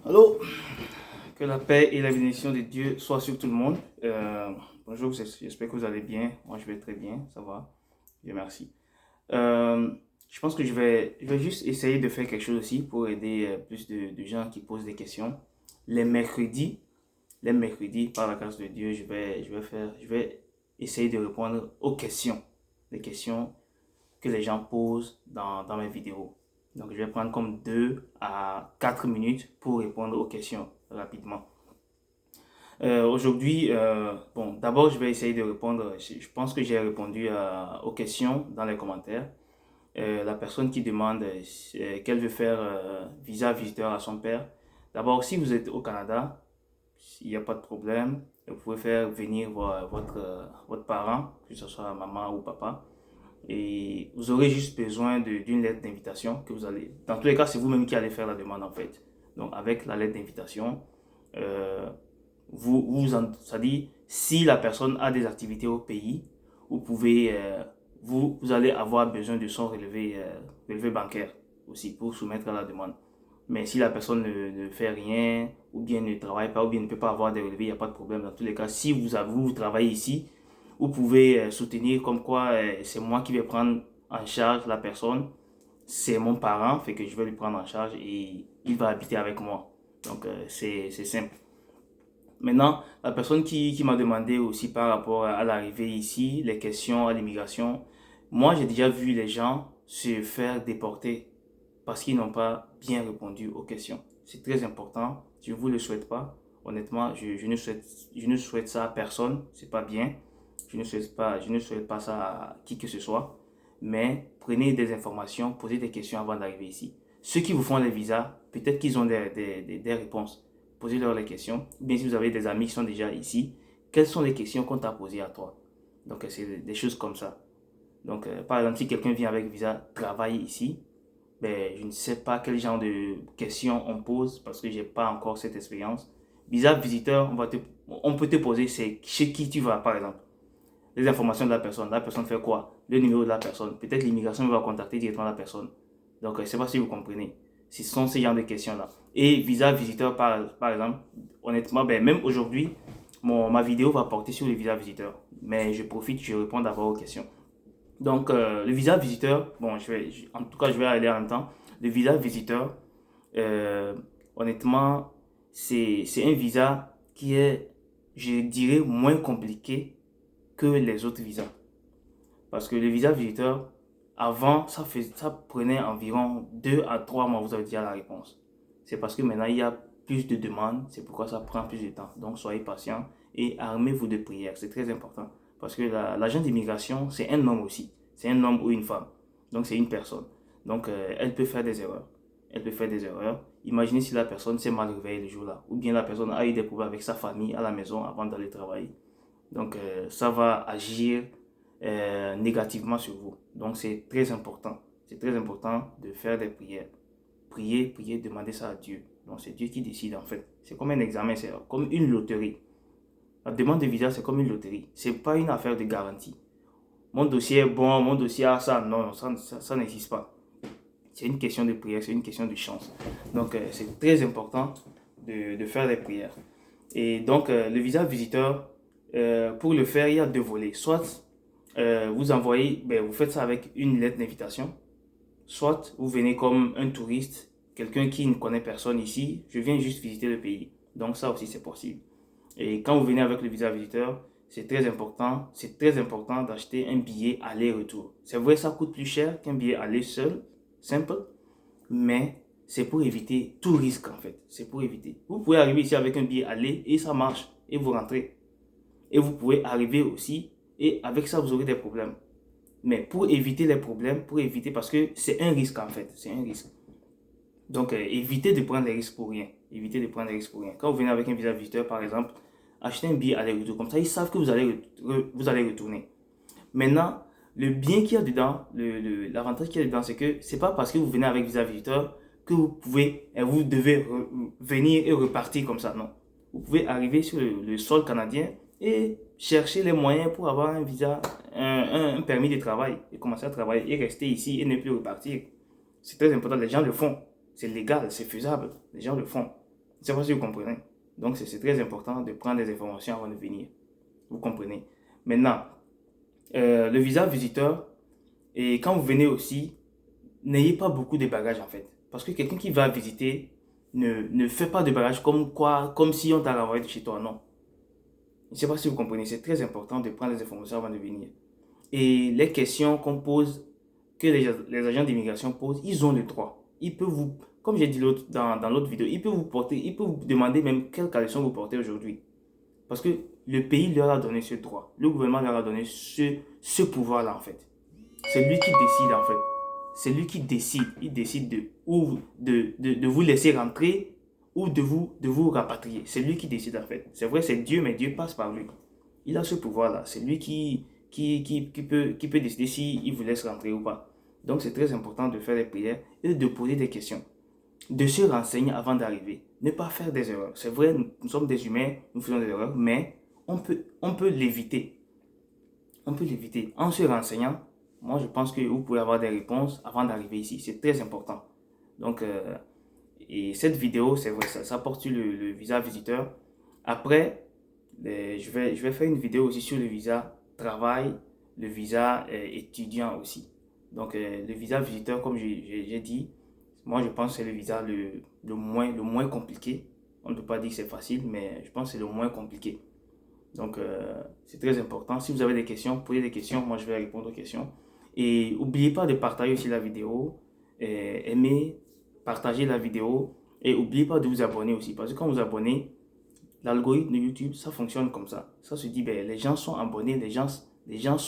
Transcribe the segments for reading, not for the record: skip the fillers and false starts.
Allô, que la paix et la bénédiction de Dieu soient sur tout le monde. Bonjour, j'espère que vous allez bien. Moi, je vais très bien, ça va. Dieu merci. Euh, je pense que je vais juste essayer de faire quelque chose aussi pour aider plus de gens qui posent des questions. Les mercredis, les mercredis, par la grâce de Dieu, je vais essayer de répondre aux questions, les questions que les gens posent dans mes vidéos. Donc, je vais prendre comme 2 à 4 minutes pour répondre aux questions rapidement. Aujourd'hui, bon, d'abord, je vais essayer de répondre. Je pense que j'ai répondu aux questions dans les commentaires. La personne qui demande qu'elle veut faire visa visiteur à son père. D'abord, si vous êtes au Canada, il n'y a pas de problème. Vous pouvez faire venir votre parent, que ce soit maman ou papa. Et vous aurez juste besoin d'une lettre d'invitation que vous allez... Dans tous les cas, c'est vous-même qui allez faire la demande en fait. Donc avec la lettre d'invitation, euh, ça dit, si la personne a des activités au pays, vous pouvez, vous allez avoir besoin de son relevé bancaire aussi pour soumettre à la demande. Mais si la personne ne fait rien, ou bien ne travaille pas, ou bien ne peut pas avoir des relevés, il n'y a pas de problème. Dans tous les cas, si vous travaillez ici, vous pouvez soutenir comme quoi c'est moi qui vais prendre en charge la personne. C'est mon parent, fait que je vais lui prendre en charge et il va habiter avec moi. Donc c'est simple. Maintenant, la personne qui m'a demandé aussi par rapport à l'arrivée ici, les questions à l'immigration, moi j'ai déjà vu les gens se faire déporter parce qu'ils n'ont pas bien répondu aux questions. C'est très important, je ne vous le souhaite pas. Honnêtement, je ne souhaite ça à personne, c'est pas bien. Je ne souhaite pas ça à qui que ce soit. Mais prenez des informations, posez des questions avant d'arriver ici. Ceux qui vous font les visas, peut-être qu'ils ont des réponses. Posez-leur les questions. Ou bien si vous avez des amis qui sont déjà ici, quelles sont les questions qu'on t'a posées à toi? Donc, c'est des choses comme ça. Donc, par exemple, si quelqu'un vient avec visa travailler ici, ben, je ne sais pas quel genre de questions on pose parce que je n'ai pas encore cette expérience. Visa visiteur, on peut te poser c'est chez qui tu vas, par exemple. Les informations de la personne. La personne fait quoi? Le numéro de la personne. Peut-être l'immigration va contacter directement la personne. Donc, je ne sais pas si vous comprenez. Ce sont ces genres de questions-là. Et visa visiteur, par exemple, honnêtement, ben, même aujourd'hui, ma vidéo va porter sur le visa visiteur. Mais je profite, je réponds d'abord aux questions. Donc, le visa visiteur, bon, en tout cas, je vais aller en même temps. Le visa visiteur, euh, honnêtement, c'est un visa qui est, je dirais, moins compliqué que les autres visas. Parce que le visa visiteur, avant, ça prenait environ 2 à 3 mois, vous avez déjà la réponse. C'est parce que maintenant, il y a plus de demandes, c'est pourquoi ça prend plus de temps. Donc, soyez patient et armez-vous de prières, c'est très important. Parce que l'agent d'immigration, c'est un homme aussi. C'est un homme ou une femme. Donc, c'est une personne. Donc, elle peut faire des erreurs. Elle peut faire des erreurs. Imaginez si la personne s'est mal réveillée le jour-là. Ou bien la personne a eu des problèmes avec sa famille à la maison avant d'aller travailler. Donc, ça va agir négativement sur vous. Donc, c'est très important. C'est très important de faire des prières. Prier, prier, demander ça à Dieu. Donc, c'est Dieu qui décide en fait. C'est comme un examen, c'est comme une loterie. La demande de visa, c'est comme une loterie. C'est pas une affaire de garantie. Mon dossier est bon, mon dossier a ça. Non, ça n'existe pas. C'est une question de prière, c'est une question de chance. Donc, c'est très important de faire des prières. Et donc, le visa visiteur, pour le faire, il y a 2 volets. Soit vous envoyez, ben, vous faites ça avec une lettre d'invitation. Soit vous venez comme un touriste, quelqu'un qui ne connaît personne ici. Je viens juste visiter le pays. Donc, ça aussi, c'est possible. Et quand vous venez avec le visa visiteur, c'est très important d'acheter un billet aller-retour. C'est vrai, ça coûte plus cher qu'un billet aller seul, simple, mais c'est pour éviter tout risque en fait. C'est pour éviter. Vous pouvez arriver ici avec un billet aller et ça marche et vous rentrez. Et vous pouvez arriver aussi et avec ça vous aurez des problèmes. Mais pour éviter les problèmes, pour éviter, parce que c'est un risque en fait, c'est un risque. Donc, évitez de prendre des risques pour rien. Évitez de prendre des risques pour rien. Quand vous venez avec un visa visiteur, par exemple, achetez un billet aller-retour. Comme ça, ils savent que vous allez retourner. Maintenant, le bien qu'il y a dedans, l'avantage qu'il y a dedans, c'est que c'est pas parce que vous venez avec visa visiteur que vous devez venir et repartir comme ça. Non. Vous pouvez arriver sur le sol canadien et chercher les moyens pour avoir un visa, un permis de travail et commencer à travailler et rester ici et ne plus repartir. C'est très important. Les gens le font. C'est légal, c'est faisable. Les gens le font. Je ne sais pas si vous comprenez. Donc, c'est très important de prendre des informations avant de venir. Vous comprenez. Maintenant, le visa visiteur, et quand vous venez aussi, n'ayez pas beaucoup de bagages en fait. Parce que quelqu'un qui va visiter ne fait pas de bagages comme si on t'a renvoyé de chez toi. Non. Je ne sais pas si vous comprenez. C'est très important de prendre les informations avant de venir. Et les questions qu'on pose, que les agents d'immigration posent, ils ont le droit. Ils peuvent vous, comme j'ai dit dans l'autre vidéo, ils peuvent vous demander même quelle caleçon vous portez aujourd'hui. Parce que le pays leur a donné ce droit. Le gouvernement leur a donné ce pouvoir-là, en fait. C'est lui qui décide, en fait. C'est lui qui décide. Il décide de vous laisser rentrer ou de vous rapatrier. C'est lui qui décide, en fait. C'est vrai, c'est Dieu, mais Dieu passe par lui. Il a ce pouvoir-là. C'est lui qui peut décider s'il vous laisse rentrer ou pas. Donc, c'est très important de faire des prières et de poser des questions. De se renseigner avant d'arriver. Ne pas faire des erreurs. C'est vrai, nous sommes des humains, nous faisons des erreurs, mais on peut l'éviter. On peut l'éviter en se renseignant. Moi, je pense que vous pouvez avoir des réponses avant d'arriver ici. C'est très important. Donc, et cette vidéo, c'est vrai, ça porte sur le visa visiteur. Après, je vais faire une vidéo aussi sur le visa travail, le visa étudiant aussi. Donc, le visa visiteur, comme j'ai dit, moi, je pense que c'est le visa le moins compliqué. On ne peut pas dire que c'est facile, mais je pense que c'est le moins compliqué. Donc, c'est très important. Si vous avez des questions, posez des questions. Moi, je vais répondre aux questions. Et n'oubliez pas de partager aussi la vidéo. Aimez, partagez la vidéo. Et n'oubliez pas de vous abonner aussi. Parce que quand vous abonnez, l'algorithme de YouTube, ça fonctionne comme ça. Ça se dit, ben, les gens sont abonnés, les gens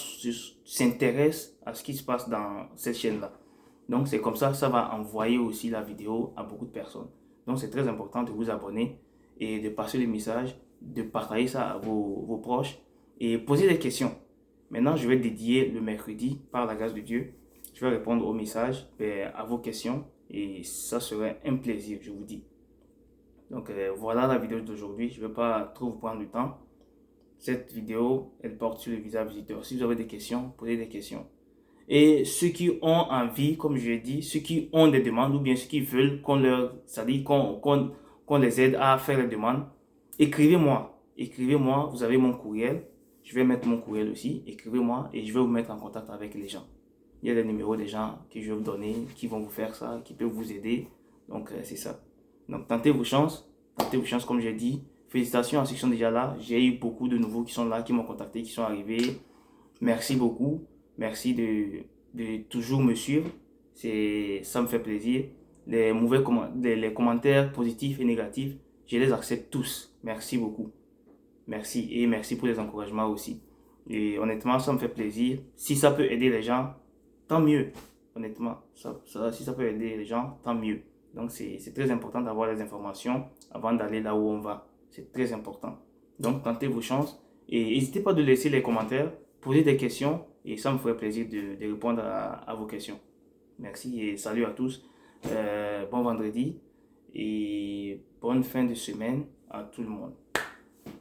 s'intéressent à ce qui se passe dans cette chaîne-là. Donc, c'est comme ça va envoyer aussi la vidéo à beaucoup de personnes. Donc, c'est très important de vous abonner et de passer le message, de partager ça à vos proches et poser des questions. Maintenant, je vais dédier le mercredi, par la grâce de Dieu, je vais répondre aux messages, à vos questions et ça serait un plaisir, je vous dis. Donc, voilà la vidéo d'aujourd'hui. Je ne vais pas trop vous prendre du temps. Cette vidéo, elle porte sur le visa visiteur. Si vous avez des questions, posez des questions. Et ceux qui ont envie, comme je l'ai dit, ceux qui ont des demandes ou bien ceux qui veulent c'est-à-dire qu'on les aide à faire les demandes, écrivez-moi. Écrivez-moi, vous avez mon courriel. Je vais mettre mon courriel aussi. Écrivez-moi et je vais vous mettre en contact avec les gens. Il y a des numéros des gens que je vais vous donner, qui vont vous faire ça, qui peuvent vous aider. Donc, c'est ça. Donc, tentez vos chances comme j'ai dit. Félicitations à ceux qui sont déjà là. J'ai eu beaucoup de nouveaux qui sont là, qui m'ont contacté, qui sont arrivés. Merci beaucoup. Merci de toujours me suivre. Ça me fait plaisir. Les commentaires positifs et négatifs, je les accepte tous. Merci beaucoup. Merci et merci pour les encouragements aussi. Et honnêtement, ça me fait plaisir. Si ça peut aider les gens, tant mieux. Honnêtement, si ça peut aider les gens, tant mieux. Donc, c'est très important d'avoir les informations avant d'aller là où on va. C'est très important. Donc, tentez vos chances et n'hésitez pas de laisser les commentaires, poser des questions et ça me ferait plaisir de répondre à vos questions. Merci et salut à tous. Bon vendredi et bonne fin de semaine à tout le monde.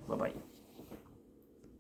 Bye bye.